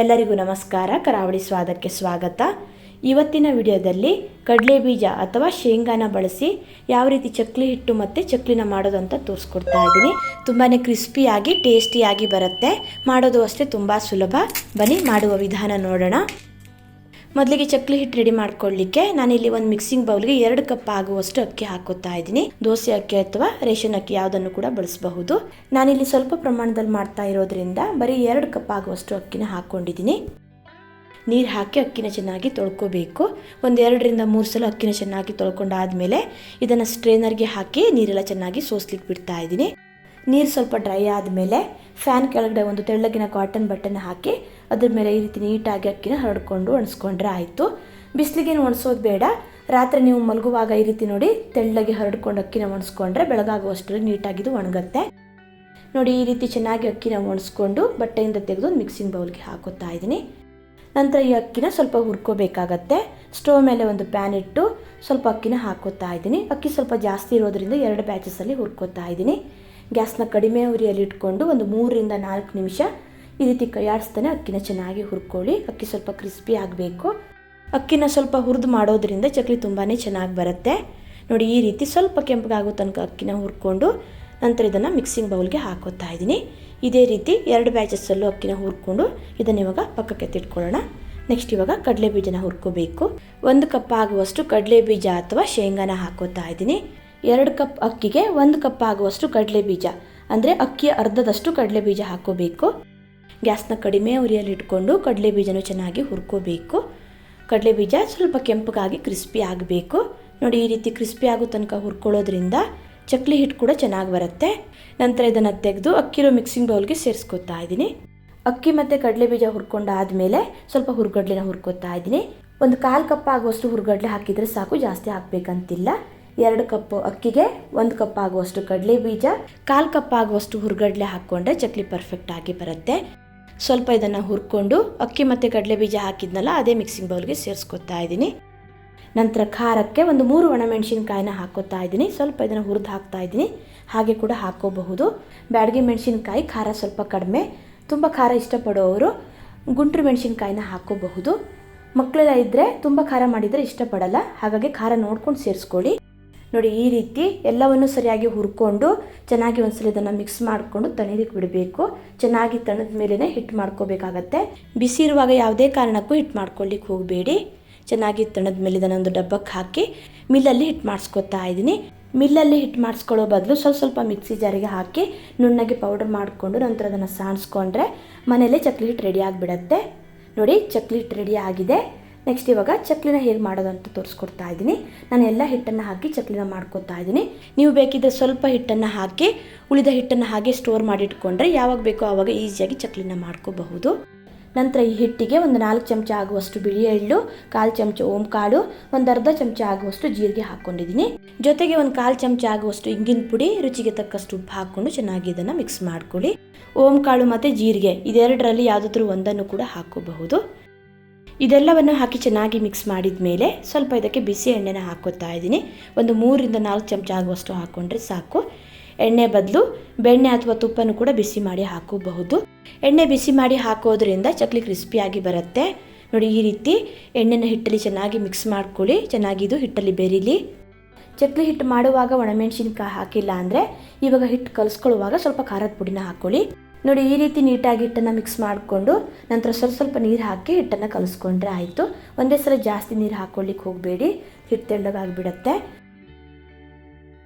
ಎಲ್ಲರಿಗೂ ನಮಸ್ಕಾರ. ಕರಾವಳಿ ಸ್ವಾದಕ್ಕೆ ಸ್ವಾಗತ. ಇವತ್ತಿನ ವಿಡಿಯೋದಲ್ಲಿ ಕಡಲೆ ಬೀಜ ಅಥವಾ ಶೇಂಗಾನ ಬಳಸಿ ಯಾವ ರೀತಿ ಚಕ್ಲಿ ಹಿಟ್ಟು ಮತ್ತು ಚಕ್ಲಿನ ಮಾಡೋದು ಅಂತ ತೋರಿಸ್ಕೊಡ್ತಾ ಇದ್ದೀನಿ. ತುಂಬಾ ಕ್ರಿಸ್ಪಿಯಾಗಿ ಟೇಸ್ಟಿಯಾಗಿ ಬರುತ್ತೆ. ಮಾಡೋದು ಅಷ್ಟೇ ತುಂಬ ಸುಲಭ. ಬನ್ನಿ ಮಾಡುವ ವಿಧಾನ ನೋಡೋಣ. ಮೊದಲಿಗೆ ಚಕ್ಲಿ ಹಿಟ್ಟು ರೆಡಿ ಮಾಡ್ಕೊಳ್ಳಿಕ್ಕೆ ನಾನಿಲ್ಲಿ ಒಂದು ಮಿಕ್ಸಿಂಗ್ ಬೌಲ್ಗೆ 2 ಕಪ್ ಆಗುವಷ್ಟು ಅಕ್ಕಿ ಹಾಕೋತಾ ಇದ್ದೀನಿ. ದೋಸೆ ಅಕ್ಕಿ ಅಥವಾ ರೇಷನ್ ಅಕ್ಕಿ ಯಾವುದನ್ನು ಕೂಡ ಬಳಸಬಹುದು. ನಾನಿಲ್ಲಿ ಸ್ವಲ್ಪ ಪ್ರಮಾಣದಲ್ಲಿ ಮಾಡ್ತಾ ಇರೋದ್ರಿಂದ ಬರೀ 2 ಕಪ್ ಆಗುವಷ್ಟು ಅಕ್ಕಿನ ಹಾಕ್ಕೊಂಡಿದ್ದೀನಿ. ನೀರು ಹಾಕಿ ಅಕ್ಕಿನ ಚೆನ್ನಾಗಿ ತೊಳ್ಕೊಬೇಕು. ಒಂದು 2 ರಿಂದ 3 ಸಲ ಅಕ್ಕಿನ ಚೆನ್ನಾಗಿ ತೊಳ್ಕೊಂಡಾದ್ಮೇಲೆ ಇದನ್ನು ಸ್ಟ್ರೈನರ್ಗೆ ಹಾಕಿ ನೀರೆಲ್ಲ ಚೆನ್ನಾಗಿ ಸೋಸ್ಲಿಕ್ಕೆ ಬಿಡ್ತಾ ಇದ್ದೀನಿ. ನೀರು ಸ್ವಲ್ಪ ಡ್ರೈ ಆದಮೇಲೆ ಫ್ಯಾನ್ ಕೆಳಗಡೆ ಒಂದು ತೆಳ್ಳಗಿನ ಕಾಟನ್ ಬಟ್ಟೆನ ಹಾಕಿ ಅದ್ರ ಮೇಲೆ ಈ ರೀತಿ ನೀಟಾಗಿ ಅಕ್ಕಿನ ಹರಡ್ಕೊಂಡು ಒಣಸ್ಕೊಂಡ್ರೆ ಆಯಿತು. ಬಿಸಿಲಿಗೇನು ಒಣಸೋದು ಬೇಡ. ರಾತ್ರಿ ನೀವು ಮಲಗುವಾಗ ಈ ರೀತಿ ನೋಡಿ ತೆಳ್ಳಗೆ ಹರಡ್ಕೊಂಡು ಅಕ್ಕಿನ ಒಣಸ್ಕೊಂಡ್ರೆ ಬೆಳಗಾಗುವಷ್ಟರಲ್ಲಿ ನೀಟಾಗಿದು ಒಣಗುತ್ತೆ. ನೋಡಿ ಈ ರೀತಿ ಚೆನ್ನಾಗಿ ಅಕ್ಕಿನ ಒಣಸ್ಕೊಂಡು ಬಟ್ಟೆಯಿಂದ ತೆಗೆದು ಒಂದು ಮಿಕ್ಸಿಂಗ್ ಬೌಲ್ಗೆ ಹಾಕೋತಾ ಇದ್ದೀನಿ. ನಂತರ ಈ ಅಕ್ಕಿನ ಸ್ವಲ್ಪ ಹುರ್ಕೋಬೇಕಾಗತ್ತೆ. ಸ್ಟವ್ ಮೇಲೆ ಒಂದು ಪ್ಯಾನ್ ಇಟ್ಟು ಸ್ವಲ್ಪ ಅಕ್ಕಿನ ಹಾಕೋತಾ ಇದ್ದೀನಿ. ಅಕ್ಕಿ ಸ್ವಲ್ಪ ಜಾಸ್ತಿ ಇರೋದ್ರಿಂದ 2 ಬ್ಯಾಚಸಲ್ಲಿ ಹುರ್ಕೋತಾ ಇದ್ದೀನಿ. ಗ್ಯಾಸ್ನ ಕಡಿಮೆ ಉರಿಯಲ್ಲಿ ಇಟ್ಕೊಂಡು ಒಂದು 3 ರಿಂದ 4 ನಿಮಿಷ ಈ ರೀತಿ ಕೈಯಾಡಿಸ್ತಾನೆ ಅಕ್ಕಿನ ಚೆನ್ನಾಗಿ ಹುರ್ಕೊಳ್ಳಿ. ಅಕ್ಕಿ ಸ್ವಲ್ಪ ಕ್ರಿಸ್ಪಿ ಆಗಬೇಕು. ಅಕ್ಕಿನ ಸ್ವಲ್ಪ ಹುರಿದು ಮಾಡೋದ್ರಿಂದ ಚಕ್ಲಿ ತುಂಬಾ ಚೆನ್ನಾಗಿ ಬರುತ್ತೆ. ನೋಡಿ ಈ ರೀತಿ ಸ್ವಲ್ಪ ಕೆಂಪಗಾಗೋ ತನಕ ಅಕ್ಕಿನ ಹುರ್ಕೊಂಡು ನಂತರ ಇದನ್ನು ಮಿಕ್ಸಿಂಗ್ ಬೌಲ್ಗೆ ಹಾಕೋತಾ ಇದ್ದೀನಿ. ಇದೇ ರೀತಿ 2 ಬ್ಯಾಚಸ್ಸಲ್ಲೂ ಅಕ್ಕಿನ ಹುರ್ಕೊಂಡು ಇದನ್ನು ಇವಾಗ ಪಕ್ಕಕ್ಕೆ ತಿಟ್ಕೊಳ್ಳೋಣ. ನೆಕ್ಸ್ಟ್ ಇವಾಗ ಕಡಲೆ ಬೀಜನ ಹುರ್ಕೋಬೇಕು. 1 ಕಪ್ ಆಗುವಷ್ಟು ಕಡಲೆ ಬೀಜ ಅಥವಾ ಶೇಂಗಾನ ಹಾಕೋತಾ ಇದ್ದೀನಿ. 2 ಕಪ್ ಅಕ್ಕಿಗೆ 1 ಕಪ್ ಆಗುವಷ್ಟು ಕಡಲೆ ಬೀಜ, ಅಂದರೆ ಅಕ್ಕಿಯ ಅರ್ಧದಷ್ಟು ಕಡಲೆ ಬೀಜ ಹಾಕೋಬೇಕು. ಗ್ಯಾಸ್ನ ಕಡಿಮೆ ಉರಿಯಲ್ಲಿ ಇಟ್ಕೊಂಡು ಕಡಲೆ ಬೀಜನೂ ಚೆನ್ನಾಗಿ ಹುರ್ಕೋಬೇಕು. ಕಡಲೆ ಬೀಜ ಸ್ವಲ್ಪ ಕೆಂಪಗಾಗಿ ಕ್ರಿಸ್ಪಿ ಆಗಬೇಕು. ನೋಡಿ ಈ ರೀತಿ ಕ್ರಿಸ್ಪಿ ಆಗೋ ತನಕ ಹುರ್ಕೊಳ್ಳೋದ್ರಿಂದ ಚಕ್ಲಿ ಹಿಟ್ಟು ಕೂಡ ಚೆನ್ನಾಗಿ ಬರುತ್ತೆ. ನಂತರ ಇದನ್ನು ತೆಗೆದು ಅಕ್ಕಿರೋ ಮಿಕ್ಸಿಂಗ್ ಬೌಲ್ಗೆ ಸೇರಿಸ್ಕೊತಾ ಇದ್ದೀನಿ. ಅಕ್ಕಿ ಮತ್ತು ಕಡಲೆ ಬೀಜ ಹುರ್ಕೊಂಡಾದ್ಮೇಲೆ ಸ್ವಲ್ಪ ಹುರ್ಗಡ್ಲೆನ ಹುರ್ಕೋತಾ ಇದ್ದೀನಿ. ಒಂದು 1/4 ಕಪ್ ಆಗುವಷ್ಟು ಹುರ್ಗಡ್ಲೆ ಹಾಕಿದರೆ ಸಾಕು, ಜಾಸ್ತಿ ಹಾಕಬೇಕಂತಿಲ್ಲ. 2 ಕಪ್ ಅಕ್ಕಿಗೆ 1 ಕಪ್ ಆಗುವಷ್ಟು ಕಡಲೆ ಬೀಜ, 1/4 ಕಪ್ ಆಗುವಷ್ಟು ಹುರ್ಗಡ್ಲೆ ಹಾಕ್ಕೊಂಡ್ರೆ ಚಕ್ಲಿ ಪರ್ಫೆಕ್ಟ್ ಆಗಿ ಬರುತ್ತೆ. ಸ್ವಲ್ಪ ಇದನ್ನು ಹುರ್ಕೊಂಡು ಅಕ್ಕಿ ಮತ್ತು ಕಡಲೆ ಬೀಜ ಹಾಕಿದ್ನಲ್ಲ ಅದೇ ಮಿಕ್ಸಿಂಗ್ ಬೌಲ್ಗೆ ಸೇರಿಸ್ಕೊತಾ ಇದ್ದೀನಿ. ನಂತರ ಖಾರಕ್ಕೆ ಒಂದು 3 ಒಣಮೆಣಸಿನ್ಕಾಯಿನ ಹಾಕೋತಾ ಇದ್ದೀನಿ. ಸ್ವಲ್ಪ ಇದನ್ನು ಹುರಿದು ಹಾಕ್ತಾ ಇದ್ದೀನಿ. ಹಾಗೆ ಕೂಡ ಹಾಕೋಬಹುದು. ಬ್ಯಾಡಗಿ ಮೆಣಸಿನ್ಕಾಯಿ ಖಾರ ಸ್ವಲ್ಪ ಕಡಿಮೆ, ತುಂಬ ಖಾರ ಇಷ್ಟಪಡೋರು ಗುಂಟೂರು ಮೆಣಸಿನ್ಕಾಯಿನ ಹಾಕೋಬಹುದು. ಮಕ್ಕಳೆಲ್ಲ ಇದ್ದರೆ ತುಂಬ ಖಾರ ಮಾಡಿದರೆ ಇಷ್ಟಪಡಲ್ಲ, ಹಾಗಾಗಿ ಖಾರ ನೋಡ್ಕೊಂಡು ಸೇರಿಸ್ಕೊಳ್ಳಿ. ನೋಡಿ ಈ ರೀತಿ ಎಲ್ಲವನ್ನು ಸರಿಯಾಗಿ ಹುರ್ಕೊಂಡು ಚೆನ್ನಾಗಿ ಒಂದ್ಸಲ ಇದನ್ನು ಮಿಕ್ಸ್ ಮಾಡಿಕೊಂಡು ತಣ್ಣೀರಿಗೆ ಬಿಡಬೇಕು. ಚೆನ್ನಾಗಿ ತಣ್ಣದ ಮೇಲೇ ಹಿಟ್ಟು ಮಾಡ್ಕೋಬೇಕಾಗತ್ತೆ. ಬಿಸಿ ಇರುವಾಗ ಯಾವುದೇ ಕಾರಣಕ್ಕೂ ಹಿಟ್ಟು ಮಾಡ್ಕೊಳ್ಳಿಕ್ಕೆ ಹೋಗಬೇಡಿ. ಚೆನ್ನಾಗಿ ತಣ್ಣದ ಮೇಲೆ ಇದನ್ನು ಒಂದು ಡಬ್ಬಕ್ಕೆ ಹಾಕಿ ಮಿಲ್ಲಲ್ಲಿ ಹಿಟ್ಟು ಮಾಡಿಸ್ಕೊತಾ ಇದ್ದೀನಿ. ಮಿಲ್ಲಲ್ಲಿ ಹಿಟ್ಟು ಮಾಡಿಸ್ಕೊಳ್ಳೋ ಬದಲು ಸ್ವಲ್ಪ ಮಿಕ್ಸಿ ಜಾರಿಗೆ ಹಾಕಿ ನುಣ್ಣಗೆ ಪೌಡರ್ ಮಾಡಿಕೊಂಡು ನಂತರ ಅದನ್ನು ಸಾಣಿಸ್ಕೊಂಡ್ರೆ ಮನೆಯಲ್ಲೇ ಚಕ್ಲಿ ಹಿಟ್ಟು ರೆಡಿ ಆಗಿಬಿಡತ್ತೆ. ನೋಡಿ ಚಕ್ಲಿ ಹಿಟ್ಟು ರೆಡಿ ಆಗಿದೆ. ನೆಕ್ಸ್ಟ್ ಇವಾಗ ಚಕ್ಲಿನ ಹೇಗೆ ಮಾಡೋದು ಅಂತ ತೋರಿಸ್ಕೊಡ್ತಾ ಇದ್ದೀನಿ. ನಾನು ಎಲ್ಲ ಹಿಟ್ಟನ್ನು ಹಾಕಿ ಚಕ್ಲಿನ ಮಾಡ್ಕೊತಾ ಇದ್ದೀನಿ. ನೀವು ಬೇಕಿದ್ದರೆ ಸ್ವಲ್ಪ ಹಿಟ್ಟನ್ನು ಹಾಕಿ ಉಳಿದ ಹಿಟ್ಟನ್ನು ಹಾಗೆ ಸ್ಟೋರ್ ಮಾಡಿಟ್ಕೊಂಡ್ರೆ ಯಾವಾಗ ಬೇಕೋ ಆವಾಗ ಈಸಿಯಾಗಿ ಚಕ್ಲಿನ ಮಾಡ್ಕೋಬಹುದು. ನಂತರ ಈ ಹಿಟ್ಟಿಗೆ ಒಂದು 4 ಚಮಚ ಆಗುವಷ್ಟು ಬಿಳಿ ಎಳ್ಳು, 1/4 ಚಮಚ ಓಂಕಾಳು, ಒಂದು ಅರ್ಧ ಚಮಚ ಆಗುವಷ್ಟು ಜೀರಿಗೆ ಹಾಕ್ಕೊಂಡಿದ್ದೀನಿ. ಜೊತೆಗೆ ಒಂದು 1/4 ಚಮಚ ಆಗುವಷ್ಟು ಇಂಗಿನ ಪುಡಿ, ರುಚಿಗೆ ತಕ್ಕಷ್ಟು ಉಪ್ಪು ಹಾಕ್ಕೊಂಡು ಚೆನ್ನಾಗಿ ಇದನ್ನು ಮಿಕ್ಸ್ ಮಾಡ್ಕೊಳ್ಳಿ. ಓಂಕಾಳು ಮತ್ತು ಜೀರಿಗೆ ಇದೆರಡರಲ್ಲಿ ಯಾವುದಾದ್ರೂ ಒಂದನ್ನು ಕೂಡ ಹಾಕೋಬಹುದು. ಇದೆಲ್ಲವನ್ನು ಹಾಕಿ ಚೆನ್ನಾಗಿ ಮಿಕ್ಸ್ ಮಾಡಿದ ಮೇಲೆ ಸ್ವಲ್ಪ ಇದಕ್ಕೆ ಬಿಸಿ ಎಣ್ಣೆನ ಹಾಕೋತಾ ಇದ್ದೀನಿ. ಒಂದು 3 ರಿಂದ 4 ಚಮಚ ಆಗುವಷ್ಟು ಹಾಕ್ಕೊಂಡ್ರೆ ಸಾಕು. ಎಣ್ಣೆ ಬದಲು ಬೆಣ್ಣೆ ಅಥವಾ ತುಪ್ಪನೂ ಕೂಡ ಬಿಸಿ ಮಾಡಿ ಹಾಕೋಬಹುದು. ಎಣ್ಣೆ ಬಿಸಿ ಮಾಡಿ ಹಾಕೋದ್ರಿಂದ ಚಕ್ಲಿ ಕ್ರಿಸ್ಪಿಯಾಗಿ ಬರುತ್ತೆ. ನೋಡಿ ಈ ರೀತಿ ಎಣ್ಣೆನ ಹಿಟ್ಟಲ್ಲಿ ಚೆನ್ನಾಗಿ ಮಿಕ್ಸ್ ಮಾಡ್ಕೊಳ್ಳಿ. ಚೆನ್ನಾಗಿದು ಹಿಟ್ಟಲ್ಲಿ ಬೆರೀಲಿ. ಚಕ್ಲಿ ಹಿಟ್ಟು ಮಾಡುವಾಗ ಒಣಮೆಣಸಿನ್ಕಾಯಿ ಹಾಕಿಲ್ಲ ಅಂದರೆ ಇವಾಗ ಹಿಟ್ಟು ಕಲಿಸ್ಕೊಳ್ಳುವಾಗ ಸ್ವಲ್ಪ ಖಾರದ ಪುಡಿನ ಹಾಕ್ಕೊಳ್ಳಿ. ನೋಡಿ ಈ ರೀತಿ ನೀಟಾಗಿ ಹಿಟ್ಟನ್ನು ಮಿಕ್ಸ್ ಮಾಡಿಕೊಂಡು ನಂತರ ಸ್ವಲ್ಪ ನೀರು ಹಾಕಿ ಹಿಟ್ಟನ್ನು ಕಲಿಸ್ಕೊಂಡ್ರೆ ಆಯಿತು. ಒಂದೇ ಸಲ ಜಾಸ್ತಿ ನೀರು ಹಾಕ್ಕೊಳ್ಳಿಕ್ಕೆ ಹೋಗಬೇಡಿ, ಹಿಟ್ಟು ತೆಳ್ಳಗಾಗಿಬಿಡತ್ತೆ.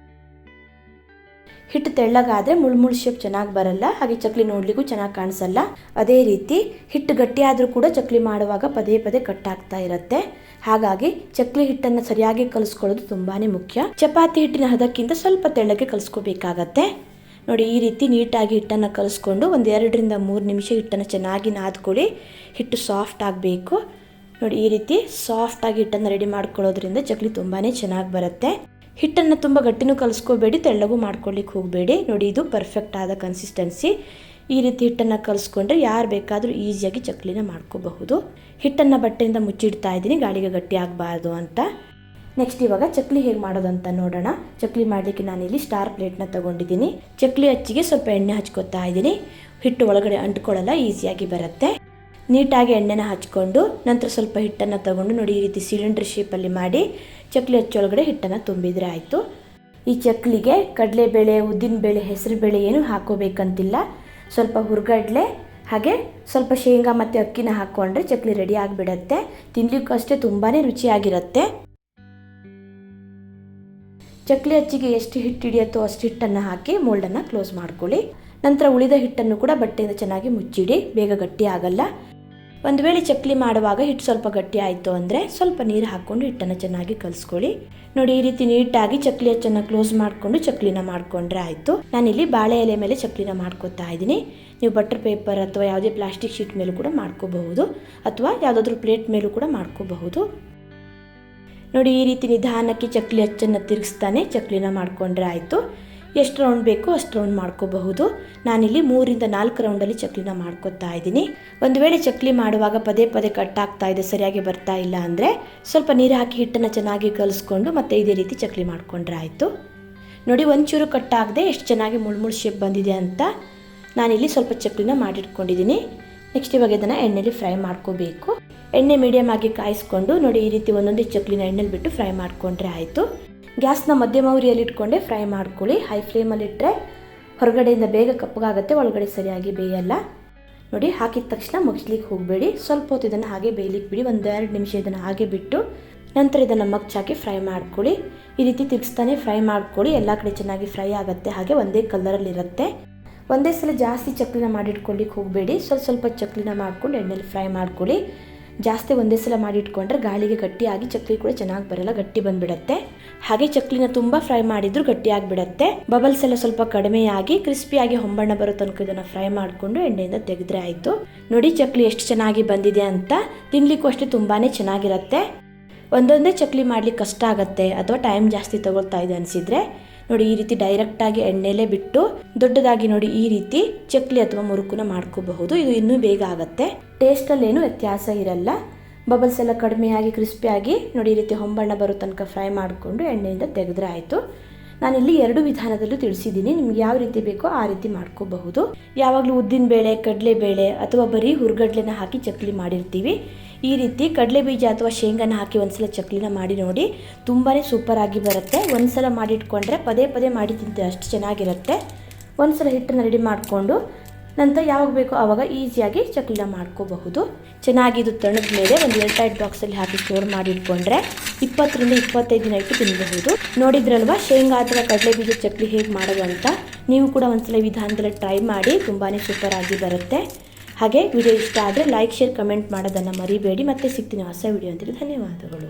ಹಿಟ್ಟು ತೆಳ್ಳಗಾದರೆ ಮುಳ್ಳು ಶೇಪ್ ಚೆನ್ನಾಗಿ ಬರಲ್ಲ, ಹಾಗೆ ಚಕ್ಲಿ ನೋಡಲಿಕ್ಕೂ ಚೆನ್ನಾಗಿ ಕಾಣಿಸಲ್ಲ. ಅದೇ ರೀತಿ ಹಿಟ್ಟು ಗಟ್ಟಿಯಾದರೂ ಕೂಡ ಚಕ್ಲಿ ಮಾಡುವಾಗ ಪದೇ ಪದೇ ಕಟ್ಟಾಗ್ತಾ ಇರುತ್ತೆ. ಹಾಗಾಗಿ ಚಕ್ಲಿ ಹಿಟ್ಟನ್ನು ಸರಿಯಾಗಿ ಕಲಿಸ್ಕೊಳ್ಳೋದು ತುಂಬಾ ಮುಖ್ಯ. ಚಪಾತಿ ಹಿಟ್ಟಿನ ಹದಕ್ಕಿಂತ ಸ್ವಲ್ಪ ತೆಳ್ಳಗೆ ಕಲಿಸ್ಕೋಬೇಕಾಗತ್ತೆ. ನೋಡಿ ಈ ರೀತಿ ನೀಟಾಗಿ ಹಿಟ್ಟನ್ನು ಕಲಿಸ್ಕೊಂಡು ಒಂದು 2 ರಿಂದ 3 ನಿಮಿಷ ಹಿಟ್ಟನ್ನು ಚೆನ್ನಾಗಿ ನಾದ್ಕೊಳ್ಳಿ. ಹಿಟ್ಟು ಸಾಫ್ಟ್ ಆಗಬೇಕು. ನೋಡಿ ಈ ರೀತಿ ಸಾಫ್ಟಾಗಿ ಹಿಟ್ಟನ್ನು ರೆಡಿ ಮಾಡ್ಕೊಳ್ಳೋದ್ರಿಂದ ಚಕ್ಲಿ ತುಂಬಾ ಚೆನ್ನಾಗಿ ಬರುತ್ತೆ. ಹಿಟ್ಟನ್ನು ತುಂಬ ಗಟ್ಟಿನೂ ಕಲಿಸ್ಕೋಬೇಡಿ, ತೆಳ್ಳಗೂ ಮಾಡ್ಕೊಳ್ಳಿಕ್ಕೆ ಹೋಗಬೇಡಿ. ನೋಡಿ ಇದು ಪರ್ಫೆಕ್ಟ್ ಆದ ಕನ್ಸಿಸ್ಟೆನ್ಸಿ. ಈ ರೀತಿ ಹಿಟ್ಟನ್ನು ಕಲಿಸ್ಕೊಂಡ್ರೆ ಯಾರು ಬೇಕಾದರೂ ಈಸಿಯಾಗಿ ಚಕ್ಲಿನ ಮಾಡ್ಕೋಬಹುದು. ಹಿಟ್ಟನ್ನು ಬಟ್ಟೆಯಿಂದ ಮುಚ್ಚಿಡ್ತಾ ಇದ್ದೀನಿ, ಗಾಳಿಗೆ ಗಟ್ಟಿ ಆಗಬಾರ್ದು ಅಂತ. ನೆಕ್ಸ್ಟ್ ಇವಾಗ ಚಕ್ಲಿ ಹೇಗೆ ಮಾಡೋದು ಅಂತ ನೋಡೋಣ. ಚಕ್ಲಿ ಮಾಡಲಿಕ್ಕೆ ನಾನಿಲ್ಲಿ ಸ್ಟಾರ್ ಪ್ಲೇಟ್ನ ತೊಗೊಂಡಿದ್ದೀನಿ. ಚಕ್ಲಿ ಅಚ್ಚಿಗೆ ಸ್ವಲ್ಪ ಎಣ್ಣೆ ಹಚ್ಕೋತಾ ಇದ್ದೀನಿ. ಹಿಟ್ಟು ಒಳಗಡೆ ಅಂಟ್ಕೊಳ್ಳಲ್ಲ, ಈಸಿಯಾಗಿ ಬರುತ್ತೆ. ನೀಟಾಗಿ ಎಣ್ಣೆನ ಹಚ್ಕೊಂಡು ನಂತರ ಸ್ವಲ್ಪ ಹಿಟ್ಟನ್ನು ತಗೊಂಡು ನೋಡಿ ಈ ರೀತಿ ಸಿಲಿಂಡರ್ ಶೇಪಲ್ಲಿ ಮಾಡಿ ಚಕ್ಲಿ ಹಚ್ಚೊಳಗಡೆ ಹಿಟ್ಟನ್ನು ತುಂಬಿದರೆ ಆಯಿತು. ಈ ಚಕ್ಲಿಗೆ ಕಡಲೆಬೇಳೆ, ಉದ್ದಿನಬೇಳೆ, ಹೆಸರುಬೇಳೆ ಏನು ಹಾಕೋಬೇಕಂತಿಲ್ಲ. ಸ್ವಲ್ಪ ಹುರ್ಗಡ್ಲೆ ಹಾಗೆ ಸ್ವಲ್ಪ ಶೇಂಗಾ ಮತ್ತು ಅಕ್ಕಿನ ಹಾಕ್ಕೊಂಡ್ರೆ ಚಕ್ಲಿ ರೆಡಿ ಆಗಿಬಿಡತ್ತೆ. ತಿನ್ನಲಿಕ್ಕೂ ಅಷ್ಟೇ ತುಂಬಾ ರುಚಿಯಾಗಿರುತ್ತೆ. ಚಕ್ಲಿ ಅಚ್ಚಿಗೆ ಎಷ್ಟು ಹಿಟ್ಟು ಹಿಡಿಯುತ್ತೋ ಅಷ್ಟು ಹಿಟ್ಟನ್ನು ಹಾಕಿ ಮೋಲ್ಡನ್ನು ಕ್ಲೋಸ್ ಮಾಡ್ಕೊಳ್ಳಿ. ನಂತರ ಉಳಿದ ಹಿಟ್ಟನ್ನು ಕೂಡ ಬಟ್ಟೆಯಿಂದ ಚೆನ್ನಾಗಿ ಮುಚ್ಚಿಡಿ, ಬೇಗ ಗಟ್ಟಿ ಆಗಲ್ಲ. ಒಂದು ವೇಳೆ ಚಕ್ಲಿ ಮಾಡುವಾಗ ಹಿಟ್ಟು ಸ್ವಲ್ಪ ಗಟ್ಟಿ ಆಯಿತು ಅಂದರೆ ಸ್ವಲ್ಪ ನೀರು ಹಾಕ್ಕೊಂಡು ಹಿಟ್ಟನ್ನು ಚೆನ್ನಾಗಿ ಕಲಿಸ್ಕೊಳ್ಳಿ. ನೋಡಿ ಈ ರೀತಿ ನೀಟಾಗಿ ಚಕ್ಲಿ ಅಚ್ಚನ್ನು ಕ್ಲೋಸ್ ಮಾಡಿಕೊಂಡು ಚಕ್ಲಿನ ಮಾಡಿಕೊಂಡ್ರೆ ಆಯಿತು. ನಾನಿಲ್ಲಿ ಬಾಳೆ ಎಲೆ ಮೇಲೆ ಚಕ್ಲಿನ ಮಾಡ್ಕೊತಾ ಇದ್ದೀನಿ. ನೀವು ಬಟರ್ ಪೇಪರ್ ಅಥವಾ ಯಾವುದೇ ಪ್ಲಾಸ್ಟಿಕ್ ಶೀಟ್ ಮೇಲೂ ಕೂಡ ಮಾಡ್ಕೋಬಹುದು, ಅಥವಾ ಯಾವುದಾದ್ರೂ ಪ್ಲೇಟ್ ಮೇಲೂ ಕೂಡ ಮಾಡ್ಕೋಬಹುದು. ನೋಡಿ ಈ ರೀತಿ ನಿಧಾನಕ್ಕೆ ಚಕ್ಲಿ ಅಚ್ಚನ್ನು ತಿರುಗಿಸ್ತಾನೆ ಚಕ್ಲಿನ ಮಾಡಿಕೊಂಡ್ರೆ ಆಯಿತು. ಎಷ್ಟು ರೌಂಡ್ ಬೇಕೋ ಅಷ್ಟು ರೌಂಡ್ ಮಾಡ್ಕೋಬಹುದು. ನಾನಿಲ್ಲಿ 3 ರಿಂದ 4 ರೌಂಡಲ್ಲಿ ಚಕ್ಲಿನ ಮಾಡ್ಕೊತಾ ಇದ್ದೀನಿ. ಒಂದು ವೇಳೆ ಚಕ್ಲಿ ಮಾಡುವಾಗ ಪದೇ ಪದೇ ಕಟ್ಟಾಗ್ತಾ ಇದೆ, ಸರಿಯಾಗಿ ಬರ್ತಾ ಇಲ್ಲ ಅಂದರೆ ಸ್ವಲ್ಪ ನೀರು ಹಾಕಿ ಹಿಟ್ಟನ್ನು ಚೆನ್ನಾಗಿ ಕಲಿಸ್ಕೊಂಡು ಮತ್ತೆ ಇದೇ ರೀತಿ ಚಕ್ಲಿ ಮಾಡಿಕೊಂಡ್ರೆ ಆಯಿತು. ನೋಡಿ ಒಂಚೂರು ಕಟ್ಟಾಗದೆ ಎಷ್ಟು ಚೆನ್ನಾಗಿ ಮುಳ್ಳು ಶೇಪ್ ಬಂದಿದೆ ಅಂತ. ನಾನಿಲ್ಲಿ ಸ್ವಲ್ಪ ಚಕ್ಲಿನ ಮಾಡಿಟ್ಕೊಂಡಿದ್ದೀನಿ. ನೆಕ್ಸ್ಟ್ ಇವಾಗ ಇದನ್ನು ಎಣ್ಣೆಲಿ ಫ್ರೈ ಮಾಡ್ಕೋಬೇಕು. ಎಣ್ಣೆ ಮೀಡಿಯಮ್ ಆಗಿ ಕಾಯಿಸ್ಕೊಂಡು ನೋಡಿ ಈ ರೀತಿ ಒಂದೊಂದೇ ಚಕ್ಲಿನ ಎಣ್ಣೆಲಿ ಬಿಟ್ಟು ಫ್ರೈ ಮಾಡಿಕೊಂಡ್ರೆ ಆಯಿತು. ಗ್ಯಾಸ್ನ ಮಧ್ಯಮ ಉರಿಯಲ್ಲಿ ಇಟ್ಕೊಂಡೆ ಫ್ರೈ ಮಾಡ್ಕೊಳ್ಳಿ. ಹೈ ಫ್ಲೇಮಲ್ಲಿ ಇಟ್ಟರೆ ಹೊರಗಡೆಯಿಂದ ಬೇಗ ಕಪ್ಪಗಾಗುತ್ತೆ, ಒಳಗಡೆ ಸರಿಯಾಗಿ ಬೇಯಲ್ಲ. ನೋಡಿ ಹಾಕಿದ ತಕ್ಷಣ ಮುಗಿಸ್ಲಿಕ್ಕೆ ಹೋಗಬೇಡಿ. ಸ್ವಲ್ಪ ಹೊತ್ತು ಇದನ್ನು ಹಾಗೆ ಬೇಯಲಿಕ್ಕೆ ಬಿಡಿ. 1-2 ನಿಮಿಷ ಇದನ್ನು ಹಾಗೆ ಬಿಟ್ಟು ನಂತರ ಇದನ್ನು ಮಗ್ಚಾಕಿ ಫ್ರೈ ಮಾಡ್ಕೊಳ್ಳಿ. ಈ ರೀತಿ ತಿರ್ಗಿಸ್ತಾನೆ ಫ್ರೈ ಮಾಡ್ಕೊಳ್ಳಿ. ಎಲ್ಲ ಕಡೆ ಚೆನ್ನಾಗಿ ಫ್ರೈ ಆಗುತ್ತೆ, ಹಾಗೆ ಒಂದೇ ಕಲರಲ್ಲಿರುತ್ತೆ. ಒಂದೇ ಸಲ ಜಾಸ್ತಿ ಚಕ್ಲಿನ ಮಾಡಿಟ್ಕೊಳ್ಳಿಕ್ಕೆ ಹೋಗಬೇಡಿ. ಸ್ವಲ್ಪ ಚಕ್ಲಿನ ಮಾಡ್ಕೊಂಡು ಎಣ್ಣೆಲಿ ಫ್ರೈ ಮಾಡ್ಕೊಳ್ಳಿ. ಜಾಸ್ತಿ ಒಂದೇ ಸಲ ಮಾಡಿಟ್ಕೊಂಡ್ರೆ ಗಾಳಿಗೆ ಗಟ್ಟಿಯಾಗಿ ಚಕ್ಲಿ ಕೂಡ ಚೆನ್ನಾಗಿ ಬರಲ್ಲ, ಗಟ್ಟಿ ಬಂದ್ಬಿಡತ್ತೆ. ಹಾಗೆ ಚಕ್ಲಿನ ತುಂಬ ಫ್ರೈ ಮಾಡಿದ್ರು ಗಟ್ಟಿ ಆಗಿಬಿಡತ್ತೆ. ಬಬಲ್ಸ್ ಎಲ್ಲ ಸ್ವಲ್ಪ ಕಡಿಮೆಯಾಗಿ ಕ್ರಿಸ್ಪಿಯಾಗಿ ಹೊಂಬಣ್ಣ ಬರೋ ತನಕ ಇದನ್ನು ಫ್ರೈ ಮಾಡಿಕೊಂಡು ಎಣ್ಣೆಯಿಂದ ತೆಗೆದ್ರೆ ಆಯಿತು. ನೋಡಿ ಚಕ್ಲಿ ಎಷ್ಟು ಚೆನ್ನಾಗಿ ಬಂದಿದೆ ಅಂತ. ತಿನ್ಲಿಕ್ಕೂ ಅಷ್ಟೇ ತುಂಬಾ ಚೆನ್ನಾಗಿರುತ್ತೆ. ಒಂದೊಂದೇ ಚಕ್ಲಿ ಮಾಡ್ಲಿಕ್ಕೆ ಕಷ್ಟ ಆಗುತ್ತೆ ಅಥವಾ ಟೈಮ್ ಜಾಸ್ತಿ ತಗೊಳ್ತಾ ಇದೆ ಅನಿಸಿದರೆ ನೋಡಿ ಈ ರೀತಿ ಡೈರೆಕ್ಟಾಗಿ ಎಣ್ಣೆಲೇ ಬಿಟ್ಟು ದೊಡ್ಡದಾಗಿ ನೋಡಿ ಈ ರೀತಿ ಚಕ್ಲಿ ಅಥವಾ ಮುರುಕುನ ಮಾಡ್ಕೋಬಹುದು. ಇದು ಇನ್ನೂ ಬೇಗ ಆಗುತ್ತೆ. ಟೇಸ್ಟಲ್ಲೇನು ವ್ಯತ್ಯಾಸ ಇರಲ್ಲ. ಬಬಲ್ಸ್ ಎಲ್ಲ ಕಡಿಮೆಯಾಗಿ ಕ್ರಿಸ್ಪಿಯಾಗಿ ನೋಡಿ ಈ ರೀತಿ ಹೊಂಬಣ್ಣ ಬರೋ ತನಕ ಫ್ರೈ ಮಾಡಿಕೊಂಡು ಎಣ್ಣೆಯಿಂದ ತೆಗೆದ್ರೆ ಆಯಿತು. ನಾನಿಲ್ಲಿ 2 ವಿಧಾನದಲ್ಲೂ ತಿಳಿಸಿದ್ದೀನಿ. ನಿಮ್ಗೆ ಯಾವ ರೀತಿ ಬೇಕೋ ಆ ರೀತಿ ಮಾಡ್ಕೋಬಹುದು. ಯಾವಾಗಲೂ ಉದ್ದಿನಬೇಳೆ, ಕಡಲೆಬೇಳೆ ಅಥವಾ ಬರೀ ಹುರ್ಗಡ್ಲೆನ ಹಾಕಿ ಚಕ್ಲಿ ಮಾಡಿರ್ತೀವಿ. ಈ ರೀತಿ ಕಡಲೆ ಬೀಜ ಅಥವಾ ಶೇಂಗಾನ ಹಾಕಿ ಒಂದ್ಸಲ ಚಕ್ಲಿನ ಮಾಡಿ ನೋಡಿ, ತುಂಬಾ ಸೂಪರಾಗಿ ಬರುತ್ತೆ. ಒಂದ್ಸಲ ಮಾಡಿಟ್ಕೊಂಡ್ರೆ ಪದೇ ಪದೇ ಮಾಡಿ ತಿಂತೀವಿ, ಅಷ್ಟು ಚೆನ್ನಾಗಿರುತ್ತೆ. ಒಂದ್ಸಲ ಹಿಟ್ಟನ್ನು ರೆಡಿ ಮಾಡಿಕೊಂಡು ನಂತರ ಯಾವಾಗ ಬೇಕೋ ಆವಾಗ ಈಸಿಯಾಗಿ ಚಕ್ಲಿನ ಮಾಡ್ಕೋಬಹುದು. ಚೆನ್ನಾಗಿ ಇದು ತಣ್ಣದ ಮೇಲೆ ಒಂದು ಏರ್ಟೈಟ್ ಬಾಕ್ಸಲ್ಲಿ ಹಾಕಿ ಸ್ಟೋರ್ ಮಾಡಿಟ್ಕೊಂಡ್ರೆ 20 ರಿಂದ 25 ದಿನ ಇಟ್ಟು ತಿನ್ನಬಹುದು. ನೋಡಿದ್ರಲ್ವಾ ಶೇಂಗಾ ಅಥವಾ ಕಡಲೆ ಬೀಜ ಚಕ್ಲಿ ಹೇಗೆ ಮಾಡೋದು ಅಂತ. ನೀವು ಕೂಡ ಒಂದ್ಸಲ ವಿಧಾನದಲ್ಲಿ ಟ್ರೈ ಮಾಡಿ, ತುಂಬಾ ಸೂಪರಾಗಿ ಬರುತ್ತೆ. ಹಾಗೆ ವಿಡಿಯೋ ಇಷ್ಟ ಆದರೆ ಲೈಕ್, ಶೇರ್, ಕಮೆಂಟ್ ಮಾಡೋದನ್ನು ಮರಿಬೇಡಿ. ಮತ್ತೆ ಸಿಗ್ತೀನಿ ಹೊಸ ವಿಡಿಯೋ ಅಂತೀರಿ. ಧನ್ಯವಾದಗಳು.